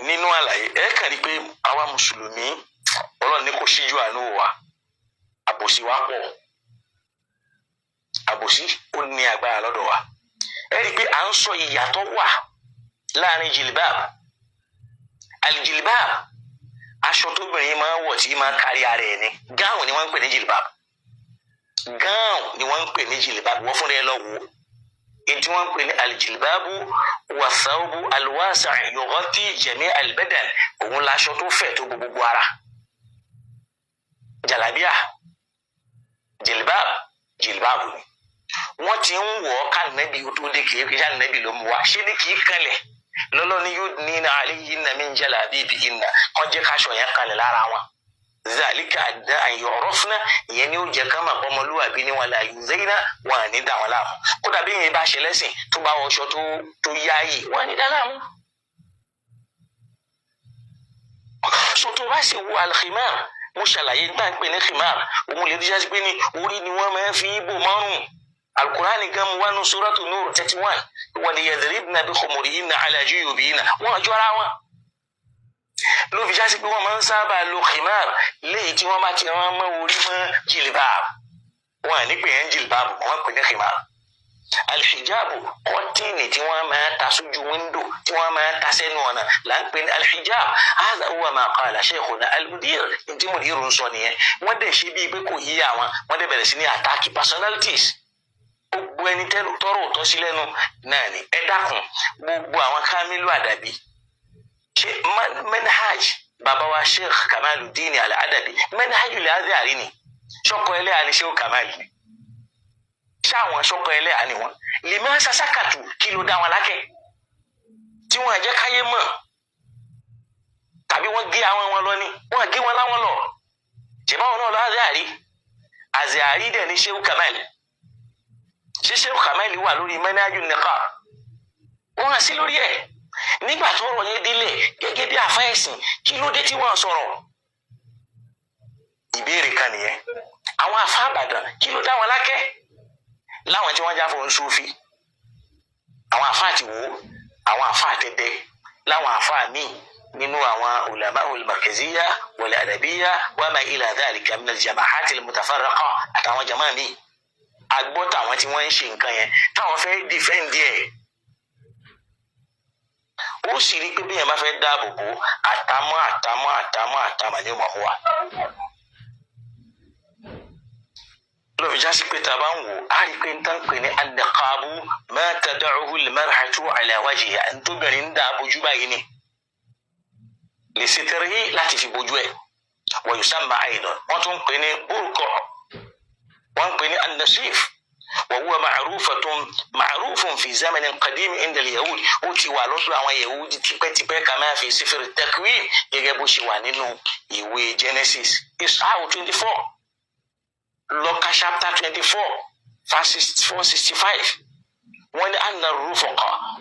nínú àlàyé ẹ kàn rí pé àwa mùsùlùmí Ọlọ́run ní kò síjú àánú wa àbòsí wa pọ̀ àbòsí ó ní agbára lọ́dọ̀ wa ẹ rí pé à ń sọ ìyàtọ̀ wà láàrin jìlìbáàbù aljìlìbáàbù aṣọ tóbìnrin máa ń wọ̀ tí máa kárí ara ẹ̀ ní gáàùn ni wọ́n ń pè ní jìlìbáàbù gáàùn ni wọ́n ń pè ní jìlìbáàbù wọ́n fúnra ẹ lọ wò èyí tí wọ́n ń pè ní aljìlìbáàbù wàsáwùbù alwasa yughati jami albadan òun laṣọ tó fẹ̀ tó gbogbo ara jàlábíà jìlìbáàbù ni wọ́n ti ń wọ̀ ọ́ ká nẹ́bí tó dé kìí kí nẹ́bí ló mú wa ṣé ní kìí kalẹ̀ lọ́lọ́ ni yudnina alayhinna min jalabibihinna kọ́ jẹ́ káṣọ yẹn kalẹ̀ lára wọn zalika adna an yu'rafna ìyẹn ni ó jẹ́ ká máa bọ́mọlúwàbí ní wala yuzayna wọn ní dá wọn láàmú kódà bí yẹn bá ṣe lẹ́sìn tó bá wọṣọ tó yáàyè wọn ní dá láàmú. so tó bá sì wo al-khimar mo ṣàlàyé nígbà pé ní khimar òun lè díjà sí pé ní orí ni wọ́n máa fi bò mọ́rùn Al-Qur'ani gan mu wánu suratu Nur 31 waliyadribna bi khumurihinna ala juyubihinna wọn jọra wọn ló fi já sí pé wọ́n máa ń sábà lo khimar léyìí tí wọ́n bá ti rán mọ́ orí mọ́ jilbab wọn ní pè yẹn jilbab wọ́n pè ní khimar alhijabu kọ́tíìnì tí wọ́n máa ta sójú wíńdò tí wọ́n máa ta sẹ́nu ọ̀nà là ń pè ní alhijab hadha huwa ma qala shaykhuna al-mudir tí mudir ń sọ nìyẹn wọ́n dẹ̀ ṣe bíi pé kò yí àwọn wọ́n dẹ̀ bẹ̀rẹ̀ sí ní àtàkì personalities gbogbo ẹni tọrọ òtọ́ sí lẹ́nu náà ni ẹ dákun gbogbo àwọn kámílù àdàbí manhaj bàbá wa Sheikh Kamaluddin Al-Adabi manhajul Azhari ni sọkọ ẹlẹ́yà ni Sheikh Kamal ṣáwọn sọkọ ẹlẹ́yà ni wọn lima sasakatu kí ló dá wọn lákẹ́ tí wọn jẹ́ káyé mọ̀ tàbí wọ́n gé àwọn wọn lọ ni wọ́n gé wọn láwọn lọ ṣèbáwọn náà lọ Azhari dẹ̀ ní Sheikh Kamal ṣé Sheikh Kamal wà lórí manhajun niqab wọn hàn sí lórí ẹ̀ nígbà tó rọ̀ yẹn délé gẹ́gẹ́ bí àfáìsìn kí ló dé tí wọ́n sọ̀rọ̀ ìbéèrè kan nìyẹn àwọn àfá Ìbàdàn kí ló dá wọn lákẹ́ láwọn tí wọ́n já fún Sufi àwọn àfá àti wo àwọn àfá àtẹ̀dẹ́ láwọn àfá míì nínú àwọn ulama al-markaziyya wal-adabiyya wa ma ila dhalika min al-jama'at al-mutafarriqa àtàwọn jama míì agbọ́tà àwọn tí wọ́n ń ṣe nǹkan yẹn táwọn fẹ́ dìfẹ́ǹdì ẹ̀ ó sì rí pé bí yẹn bá fẹ́ dáàbò bò àtàmọ́ ní ọmọ wa. lọ́bi jásí pé tá a bá ń wò á rí pé n tán pè ní an-niqabu ma tad'uhu al-mar'atu ala wajhiha ntóbìnrin ń dáa bójú báyìí ni lè ṣe tẹ̀rẹ̀ láti fi bójú ẹ̀ wa yusamma aydan wọ́n tún pè ní burqa wọ́n pè ní an-nasif. وهو معروف في زمن قديم عند اليهود وتي لọ́dọ̀ àwọn Yahudi tipẹ́tipẹ́ كما في سفر التكوين gẹ́gẹ́ bó ṣe wà nínú ìwé Genesis Isaiah 24 Luka chapter 24 verse 465 wọ́n ní anna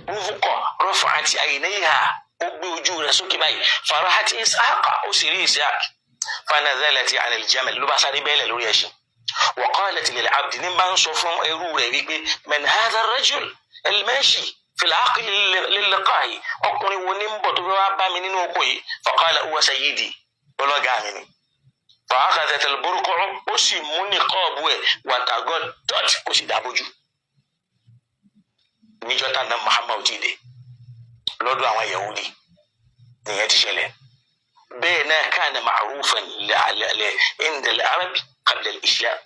rufuqa rafa'at aynayha ó gbé ojú rẹ̀ sókè báyìí farahat Ishaqa ó sì rí Ishaq fanazalat 'ala al-jamal ló bá sáré bẹ́ẹ̀lẹ̀ lórí ẹṣin. وقالت للعبد نبان صفهم ايروري بيبي من هذا الرجل الماشي في العقل للقاء اقني ونمبو تو با مي نينو كوي فقال هو سيدي ولو غامني فاخذت البرقع وسي منقاب وتغدت كوسي دابوجو نيجوتا نا محمد تيدي لودو àwọn Yahudi نيت ṣẹlẹ̀ بينا كان معروفا عند العرب قبل الإسلام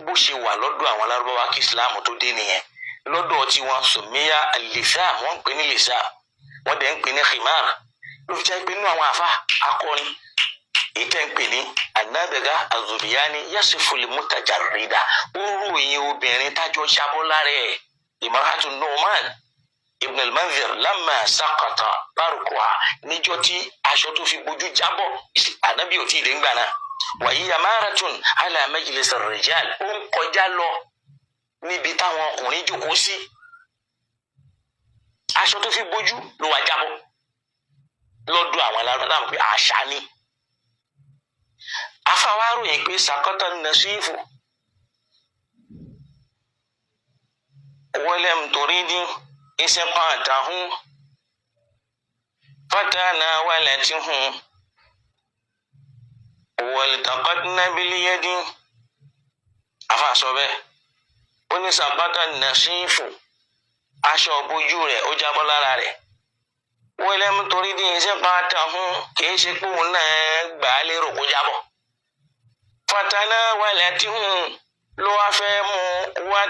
bó ṣe wà lọ́dọ̀ àwọn Lárúbáwá kí Islam tó dé nìyẹn lọ́dọ̀ tí wọ́n sọmíyà al-lisa wọ́n ń pè ní lisa wọ́n dẹ̀ ń pè ní khimar ló fi jẹ́ pé nínú àwọn àfa akọrin èyí tẹ́ ń pè ní An-Nabiga Az-Zubiyani yasifu al-mutajarrida ó ròyìn obìnrin tájọ́ ṣabọ́ lára ẹ̀ Imra'atu Nu'man ibn al-Manzir lamma saqata barquha níjọ́ tí aṣọ tó fi bojú jábọ́ Ànábì ò tí ì dé ńgbà náà wàyí amaratun ala majlis ar-rijal ó ń kọjá lọ níbi táwọn ọkùnrin jókòó sí aṣọ tó fi bójú ló wá jábọ́ lọ́dọ̀ àwọn alárùn pé àṣà ni afáwárò yẹn pé saqata an-nasifu walam turidi isqatahu fatanawalatuhu والتقطنا باليد afasọbẹ ó ní sàpátà nàṣífù aṣọ bójú rẹ̀ ó jábọ́ lára rẹ̀ wọlé nítorí dín iṣẹ́ pátá hún kìí ṣe pé òun náà gbà á lérò kó jábọ́ fatana wàlẹ tí hùn ló wá fẹ́ mú wá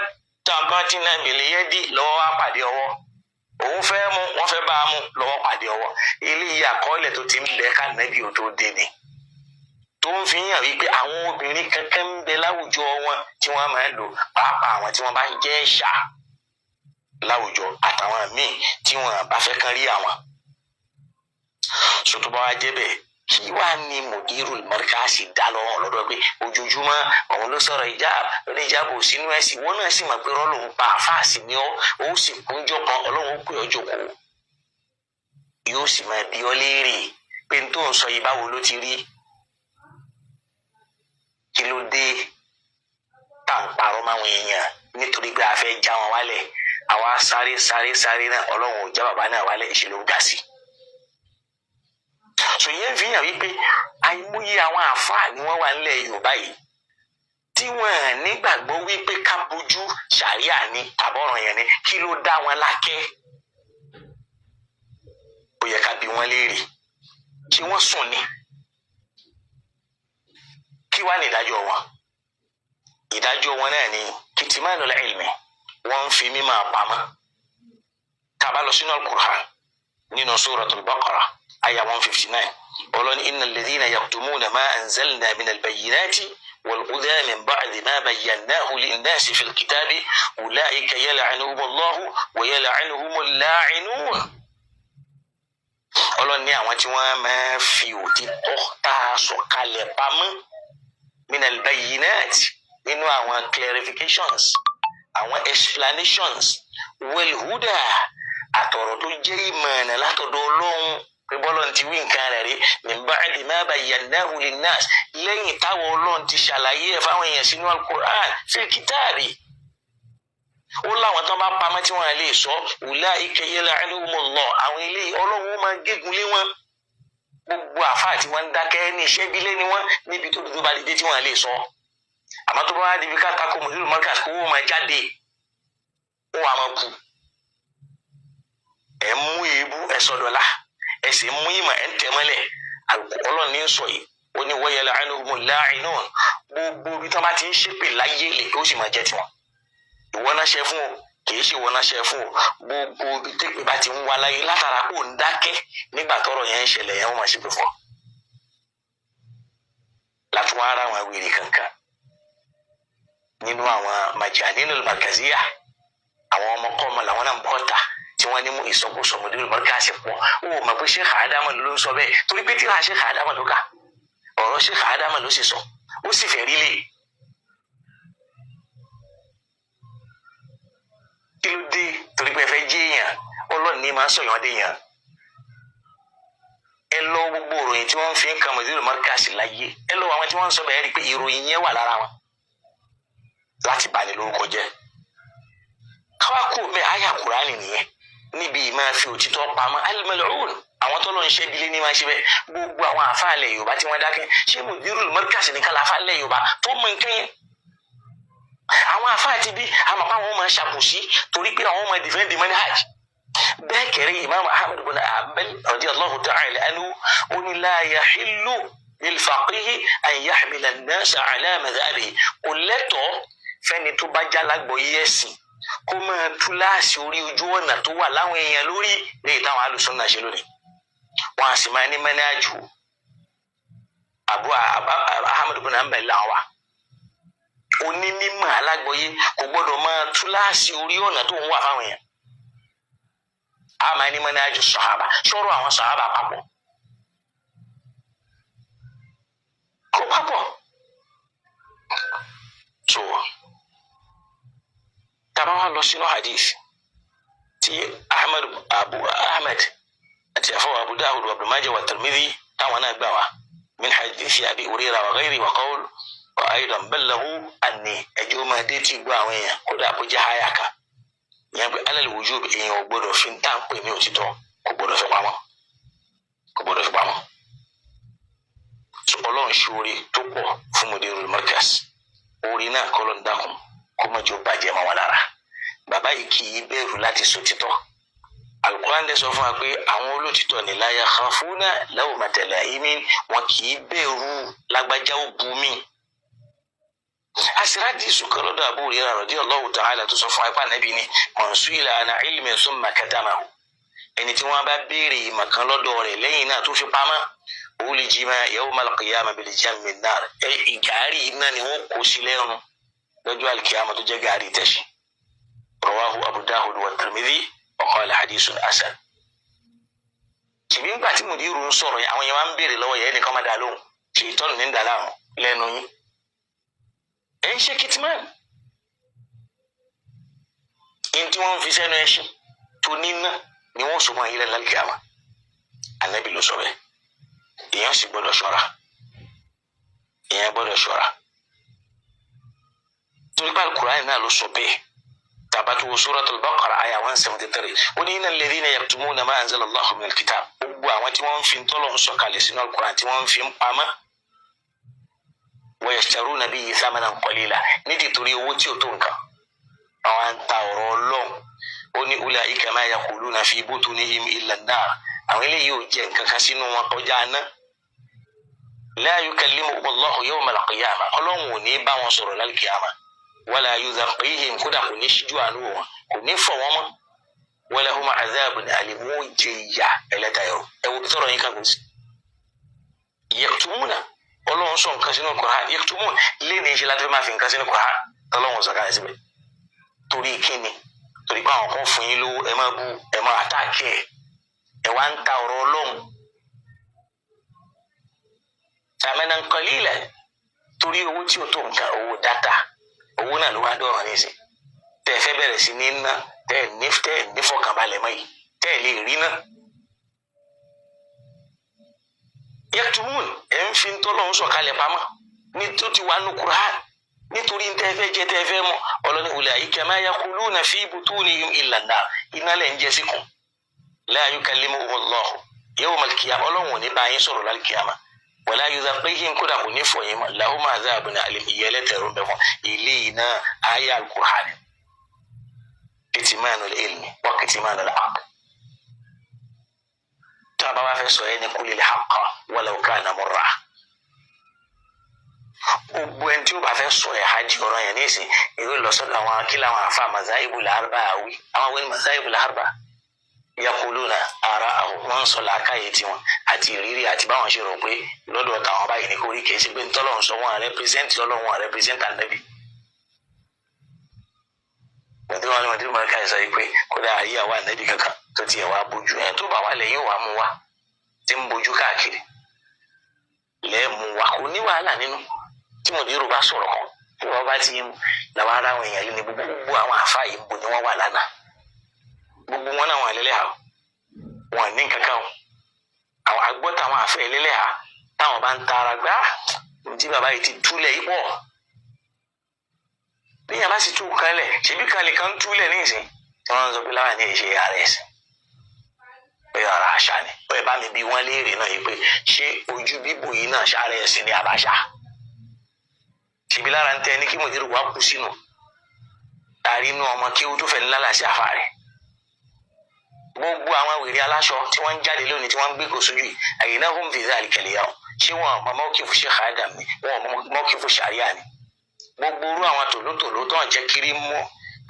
tàbátìnà bìlíyẹdì lọ́wọ́ wá pàdé ọwọ́ òun fẹ́ mú wọ́n fẹ́ bá a mú lọ́wọ́ pàdé ọwọ́ ilé ìyá àkọọ́lẹ̀ tó ti ń bẹ ká nẹbí ò tó dé ni tó ń fi hàn wípé àwọn obìnrin kankan ń bẹ láwùjọ wọn tí wọ́n máa ń lò pàápàá àwọn tí wọ́n bá ń jẹ́ ẹ̀ṣà láwùjọ àtàwọn míì tí wọ́n bá fẹ́ kán rí àwọn. sọtọ́ bá wá jẹ́ bẹ́ẹ̀ kí wàá ní mùdírù mọ́ríkàsì dá lọ́wọ́ lọ́dọ̀ pé ojoojúmọ́ òun ló sọ̀rọ̀ ìjáàbù oníjàbù sínú ẹ̀sìn wọn náà sì mọ̀ pé rọ́ọ̀lù ń pa àfáàsì ní ọ́ òun sì kúnjọ́ kan ọlọ́run pé ọjọ́ kò yóò sì máa bí ọ léèrè pé n tó ń sọ yìí báwo ló ti rí kí ló dé tá à ń parọ́ máwọn èèyàn nítorí pé a fẹ́ já wọn wálẹ̀ àwa sáré náà ọlọ́run ò já bàbá náà wálẹ̀ ìṣèlú ga sí. sòyẹ́ fi hàn wípé àìmọye àwọn àáfàá ni wọ́n wà nílẹ̀ Yorùbá yìí tí wọ́n nígbàgbọ́ wípé ká bójú ṣàríà ní tàbọ̀ràn yẹn ni kí ló dá wọn lákẹ́. ó yẹ ká bi wọ́n léèrè kí wọ́n sùn ni kí wàá ní ìdájọ́ wọn. ìdájọ́ wọn náà ni kitmanul ilmi wọ́n ń fi mímọ̀ pamọ́. tá a bá lọ sínú al-Qur'an nínú suratul Baqara aya 159 ọlọ́ni innal ladhina yaktumuna ma anzalna minal bayyinati wal huda min ba'di ma bayyanahu linnasi fil kitabi ulaika yal'anuhumullahu wa yal'anuhumul la'inun. ọlọ́ni àwọn tí wọ́n máa fi òtítọ́ tá a sọ̀kalẹ̀ pamọ́ minal bayyinati nínú àwọn clarifications àwọn explanations wal huda àtọ̀rọ̀ tó jẹ́ ìmọ̀ràn látọ̀dọ̀ Ọlọ́run pé bọ́lọ̀ ti wí nǹkan rẹ̀ rí min ba'di ma bayyanahu linnas lẹ́yìn táwọn Ọlọ́run ti ṣàlàyé ẹ̀ fáwọn èèyàn sínú al-Qur'an fil kitabi. ó láwọn tán bá pamọ́ tí wọ́n lè sọ ulaika yal'anuhumullah àwọn ilé Ọlọ́run máa gégùn lé wọn. gbogbo àfáà tí wọ́n ń dákẹ́ ní iṣẹ́ bílé ni wọ́n níbi tó dúdú bá lè dé tí wọ́n lè sọ. àmọ́ tó bá wá débi ká tako mùsùlùmí markaz kó wọ́n máa jáde ó wà máa kú. ẹ̀ mú èébú ẹ̀ sọ̀dọ̀lá ẹ̀ sì mú ìmọ̀ ẹ̀ ń tẹ̀mọ́lẹ̀ Ọlọ́run ní sọ yìí ó ní wa yal'anuhumul la'inun gbogbo ibi tí wọ́n bá ti ń ṣépè láyé lè ó sì máa jẹ́ tiwọn. ìwọ náà ṣe fún o kì í ṣe ìwọ náà ṣe fún o gbogbo ibi tẹ́pẹ́ bá ti ń wá láyé látara kó ń dákẹ́ nígbà tọ́rọ̀ yẹn ń ṣẹlẹ̀ yẹn wọ́n máa ṣépè fún ọ. láti wá ara àwọn wèrè kankan nínú àwọn majaninul markaziyya àwọn ọmọkọ́mọ làwọn náà ń bọ́ ta tí wọ́n ní mú ìsọkúsọ mọ̀dúró markaz pọ̀ ó mọ̀ pé Sheikh Adama ló ń sọ bẹ́ẹ̀ torí pé tíra Sheikh Adama ló kà ọ̀rọ̀ Sheikh Adama ló sì sọ ó sì fẹ́ rí lé. kí ló dé torí pé ẹ fẹ́ jẹ́ èèyàn Ọlọ́run ní máa ń sọ̀yàn dé èèyàn. ẹ lọ gbogbo ìròyìn tí wọ́n fi ń kan mọ̀dúró markaz láyé ẹ lọ àwọn tí wọ́n ń sọ bẹ́ẹ̀ rí pé ìròyìn yẹn wà lára wọn láti bani lórúkọ jẹ́. káwá kó bẹ́ẹ̀ àyà Kùránì nìyẹn níbi máa fi òtítọ́ pamọ́ al-mal'un àwọn tó lọ ń ṣe bílé ní máa ṣe bẹ́ẹ̀ gbogbo àwọn àfáàlẹ̀ Yorùbá tí wọ́n dákẹ́ ṣé mudirul markaz nìkan láfáàlẹ̀ Yorùbá tó mọ nǹkan yẹn. àwọn àfáà ti bí àmọ́ àwọn máa ṣàkóso torí pé àwọn máa defend manhaj. bẹ́ẹ̀ kẹrẹ́ Imam Ahmad ibn Hanbal radiyallahu ta'ala anhu ó ní la yahillu lil-faqih an yahmila an-nasa ala madhhabihi kò lẹ́tọ̀ọ́ fẹ́ni tó bá jálágbọ̀ yẹ́sìn kó máa túláàsì orí ojú ọ̀nà tó wà láwọn èèyàn lórí lè táwọn alùsùnnà ṣe lónìí. wọn a sì máa ní mẹ́nájú Abu Ahmad ibn Hanbal làwọn wa onímọ̀ alágbọ̀yé kò gbọ́dọ̀ máa túláàsì orí ọ̀nà tó ń wà fáwọn èèyàn. a máa ní mẹ́nájú sàhábà sọ̀rọ̀ àwọn sàhábà papọ̀ kó papọ̀ tó tàbá wà lọ sínú hadith tí Abu Ahmad àti àfọwọ́ Abu Dawud wa Ibn Majah wa Tirmidhi táwọn náà gbà wá min hadith Abi Hurairah wa ghayri wa qawl wa aydan balaghu anni ẹjọ́ máa dé tí gbọ́ àwọn èèyàn kódà bó jẹ́ háyà kan ìyẹn pé alal wujub èèyàn ò gbọ́dọ̀ fi ń tàn pé ní òtítọ́ kò gbọ́dọ̀ fi pamọ́ kò gbọ́dọ̀ fi pamọ́. Ọlọ́run ṣe orí tó pọ̀ fún mudirul markaz orí náà kọ́ ló ń dákun kó má jọ bàjẹ́ mọ́ wọn lára. bàbá yìí kì í bẹ̀rù láti sòtítọ́. Al-Qur'an dẹ̀ sọ fún wa pé àwọn olótìtọ́ ní la yakhafuna lawmata la'imin wọn kì í bẹ̀rù lágbájá ó bu mí. asiradi sùkọ́lọ́dọ̀ Abu Hurairah radiyallahu ta'ala tó sọ fún apá nàbí ni man su'ila an ilmin thumma katamahu ẹni tí wọ́n bá béèrè ìmọ̀ kan lọ́dọ̀ rẹ̀ lẹ́yìn náà tó fi pamọ́ ulijima yawmal qiyamah bil jammi an-nar ìgàárì iná ni wọ́n kó sí lẹ́nu lọ́jọ́ al-qiyamah tó jẹ́ gàárì tẹ̀sí. rawahu Abu Dawud wa Tirmidhi wa qala hadithun hasan. ṣèbí ńgbà tí mudiru ń sọ̀rọ̀ yẹn àwọn yẹn máa ń béèrè lọ́wọ́ yẹn nìkan máa dà lóhùn ṣe ìtọ́nù ní dàlá àwọn lẹ́nu yín. ẹ̀ ń ṣe kìtìmán yín tí wọ́n ń fi sẹ́nu ẹṣin tó níná ni wọ́n sọ mọ́ ilẹ̀ lálùkìyàmá Ànábì ló sọ bẹ́ẹ̀. èèyàn sì gbọ́dọ̀ ṣọ́ra èèyàn gbọ́dọ̀ ṣọ́ra torí pé Al-Qur'an náà ló sọ bẹ́ẹ̀. tabatu suratul Baqara aya 173 ó ní innal ladhina yaktumuna ma anzala Allahu minal kitab gbogbo àwọn tí wọ́n fi ń tọ́lọ̀ ń sọ̀kalẹ̀ sínú Al-Qur'an tí wọ́n fi ń pamọ́ wa yashtaruna bihi thamanan qalila nídìí torí owó tí ò tó nǹkan àwọn ń ta ọ̀rọ̀ Ọlọ́run ó ní ulaika ma yaquluna fi butunihim illa an-nar àwọn eléyìí ò jẹ́ nǹkan kan sínú wọn kọjá náà. la yukallimuhum Allahu yawma al-qiyamah Ọlọ́run ò ní bá wọn sọ̀rọ̀ lálùkìyàmá wala yuzakkihim kódà kò ní ṣíjú àánú wọn kò ní fọ̀ wọ́n mọ́ ولهم عذاب أليم جيا إلى دايرو أو ترى يكابوس يكتمون Ọlọ́run sọ nǹkan sínú Quran yektumun lé ní ṣe láti fi máa fi nǹkan sínú Quran Ọlọ́run sọ káyọ̀ síbẹ̀ torí kíni torí pé àwọn kan fún yín lówó ẹ máa bú ẹ máa àtàkì ẹ wá ń ta ọ̀rọ̀ Ọlọ́run àmẹ́nà qalila torí owó tí o tó nǹkan owó dátà owó náà ló wá dọ̀rọ̀ nísìn tẹ́ ẹ fẹ́ bẹ̀rẹ̀ sí ní ná tẹ́ ẹ nífọ̀kànbalẹ̀ mọ́ yìí tẹ́ ẹ lè rí náà. Yaktumun ẹ̀ ń fi tọ́lọ́run sọ̀kalẹ̀ pamọ́ ní tó ti wà ní Qur'an nítorí tẹ́ ẹ fẹ́ jẹ tẹ́ ẹ fẹ́ mọ́ ọlọ́ni ulaika ma yaquluna fi butunihim illa an-nar iná lẹ̀ ń jẹ síkùn la yukallimuhumullahu yawmal qiyamah Ọlọ́run ò ní bá yín sọ̀rọ̀ lálùkìyàmá wala yuzakkihim kódà kò ní fọ̀ yín mọ́ lahum azabun alim ìyẹlẹ́tẹ̀rù ń bẹ fún eléyìí náà ayé al-Qur'an kitmanul ilmi wa kitmanul haqq tá a bá wá fẹ́ sọ ẹni kulil haqqa walau kana murra gbogbo ẹni tí ó bá fẹ́ sọ ẹ̀ hajj ọ̀rọ̀ yẹn ní ìsìn ìwé lọ́sọ̀dọ̀ àwọn akílà àwọn afa mazahibul arba'a àwí àwọn wẹ́n mazahibul arba'a yaquluna ara'ahum wọ́n sọ làákàyè tiwọn àti ìrírí àti báwọn ṣe rò pé lọ́dọ̀ táwọn báyìí ní kórìí kìí ṣe pé ntọ́lọ́run sọ wọn rẹpírẹsẹ́ntì ọlọ́run wọn rẹpírẹsẹ́ntì ànábì. Mọ̀tí wọn ni mọ̀tí wọn ká sọ pé kódà ayé àwa ànábì kankan tó tiẹ̀ wá bójú ẹ̀ tó bá wà lẹ́yìn wàá mú wa tí ń bójú káàkiri lẹ́ẹ̀mú wa kò ní wàhálà nínú tí mọ̀dírù bá sọ̀rọ̀ kan tí wọ́n bá ti ń làwọn ará àwọn èèyàn lé ní gbogbo àwọn àfáà yìí bò ní wọ́n wà lánàá gbogbo wọn náà wọn ẹlẹ́lẹ́hà wọn ní kankan àwọn agbọ́tà àwọn àfẹ́ ẹlẹ́lẹ́hà táwọn bá ń ta ara gbá tí bàbá yìí ti túlẹ̀ yìí pọ̀ bí yàrá sì tú kalẹ̀ ṣebí kalẹ̀ kan túlẹ̀ ní ìsìn tí wọ́n ń sọ pé láwọn ní ìṣe ara ẹ̀sìn pé ara àṣà ni ó yẹ bá mi bí wọ́n léèrè náà yìí pé ṣé ojú bíbò yìí náà ṣàrẹ̀ ẹ̀sìn ní àbáṣà ṣebí lára ń tẹ ní kí mòdìrú wa kú sínú àrínú ọmọ kí ó tó fẹ́ ńlá láti àfa rẹ̀ gbogbo àwọn wèrè aláṣọ tí wọ́n ń jáde lónìí tí wọ́n ń gbé kò sójú yìí àyìnà home visa àlìkẹlẹ̀ yà ó ṣé wọn mọ kí fún Sheikh Adam ni wọn mọ kí fún sharia ni gbogbo orú àwọn tòlótòló tó ń jẹ́ kiri mú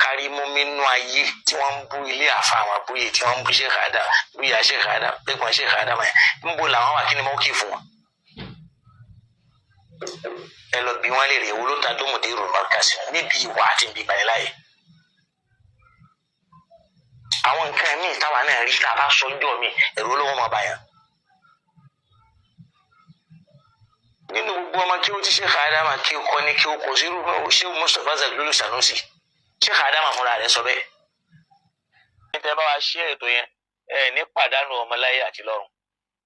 kárí mú mínú ayé tí wọ́n ń bú ilé àfa àwọn abúyé tí wọ́n ń bú Sheikh Adam búyà Sheikh Adam pẹ́pọ́n Sheikh Adam ẹ̀ ń bo làwọn wà kí ni mọ́ kí fún wọn. ẹ lọ bí wọn lè rí ewu ló ta dómòdé rò mọ́kàsí níbi ìwà àti ìbí ìbàniláyè. àwọn nǹkan míì táwa náà rí tá a bá sọ ọjọ́ mi ẹ̀rọ olówó máa bá yàn. nínú gbogbo ọmọ kí ó ti Sheikh Adam kí ó kọ́ ní kí ó kò sí irú ṣé Mustapha Zaglulu Sanusi Sheikh Adam fúnra rẹ̀ sọ bẹ́ẹ̀. níta bá wa ṣí ètò yẹn ẹ ní pàdánù ọmọláyé àti lọ́run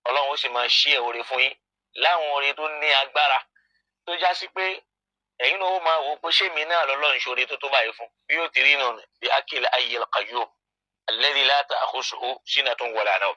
Ọlọ́run ó sì máa ṣí ẹ̀ oore fún yín láwọn oore tó ní agbára tó já sí pé ẹ̀yin náà ó máa wò pé ṣé mi náà lọ́lọ́run ṣoore tó tó báyìí fún bí ó ti rí nù bí akil ayyil qayyum alladhi la ta'khusuhu sinatun wala nawm